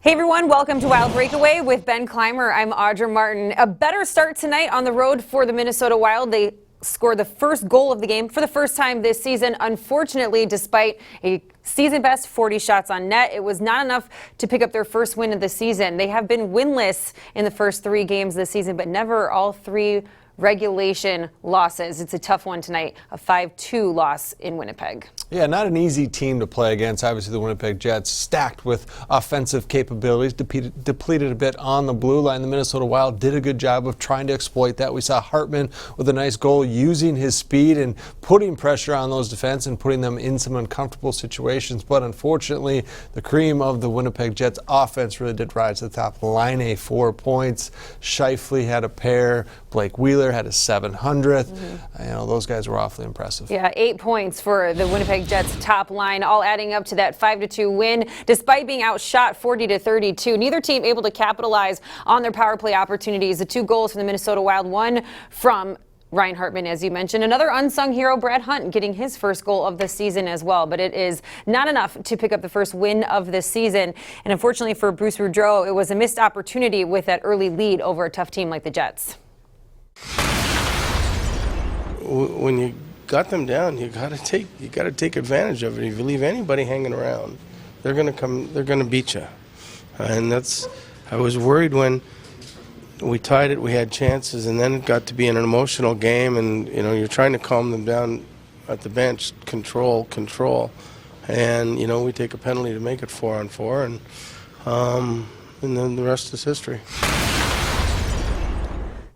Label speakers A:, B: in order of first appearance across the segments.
A: Hey everyone, welcome to Wild Breakaway with Ben Clymer. I'm Audra Martin. A better start tonight on the road for the Minnesota Wild. They scored the first goal of the game for the first time this season. Unfortunately, despite a season best 40 shots on net, it was not enough to pick up their first win of the season. They have been winless in the first 3 games this season, but never all 3 regulation losses. It's a tough one tonight, a 5-2 loss in Winnipeg.
B: Yeah, not an easy team to play against. Obviously, the Winnipeg Jets stacked with offensive capabilities, depleted a bit on the blue line. The Minnesota Wild did a good job of trying to exploit that. We saw Hartman with a nice goal, using his speed and putting pressure on those defense and putting them in some uncomfortable situations. But unfortunately, the cream of the Winnipeg Jets offense really did rise to the top. Line 4 points. Scheifele had a pair. Blake Wheeler had a 700th. Those guys were awfully impressive.
A: Yeah, 8 points for the Winnipeg Jets top line, all adding up to that 5-2 win. Despite being outshot 40-32, neither team able to capitalize on their power play opportunities. The 2 goals from the Minnesota Wild, one from Ryan Hartman, as you mentioned. Another unsung hero, Brad Hunt, getting his first goal of the season as well. But it is not enough to pick up the first win of this season. And unfortunately for Bruce Boudreau, it was a missed opportunity with that early lead over a tough team like the Jets.
C: When you got them down, you got to take advantage of it. If you leave anybody hanging around, they're going to come. They're going to beat you, and that's. I was worried when we tied it. We had chances, and then it got to be an emotional game, and you're trying to calm them down at the bench. Control, and we take a penalty to make it 4-on-4, and then the rest is history.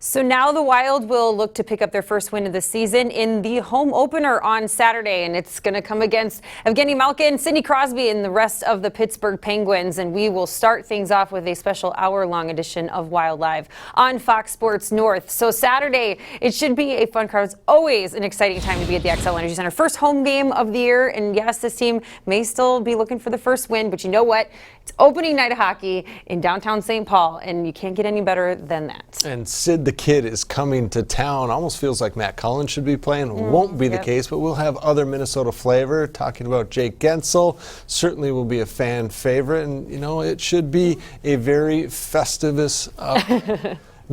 A: So now the Wild will look to pick up their first win of the season in the home opener on Saturday, and it's going to come against Evgeny Malkin, Sidney Crosby, and the rest of the Pittsburgh Penguins. And we will start things off with a special hour-long edition of Wild Live on Fox Sports North. So Saturday, it should be a fun crowd. It's always an exciting time to be at the XL Energy Center. First home game of the year, and yes, this team may still be looking for the first win, but you know what? It's opening night of hockey in downtown St. Paul, and you can't get any better than that.
B: And Sid the Kid is coming to town. Almost feels like Matt Cullen should be playing. Won't be the case, but we'll have other Minnesota flavor. Talking about Jake Gensel, certainly will be a fan favorite, and it should be a very festivus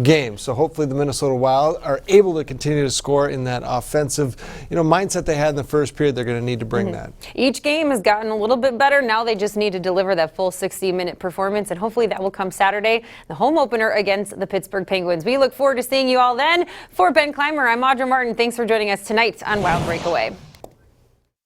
B: game. So hopefully the Minnesota Wild are able to continue to score in that offensive, mindset they had in the first period. They're going to need to bring that.
A: Each game has gotten a little bit better. Now they just need to deliver that full 60-minute performance, and hopefully that will come Saturday, the home opener against the Pittsburgh Penguins. We look forward to seeing you all then. For Ben Clymer, I'm Audra Martin. Thanks for joining us tonight on Wild Breakaway.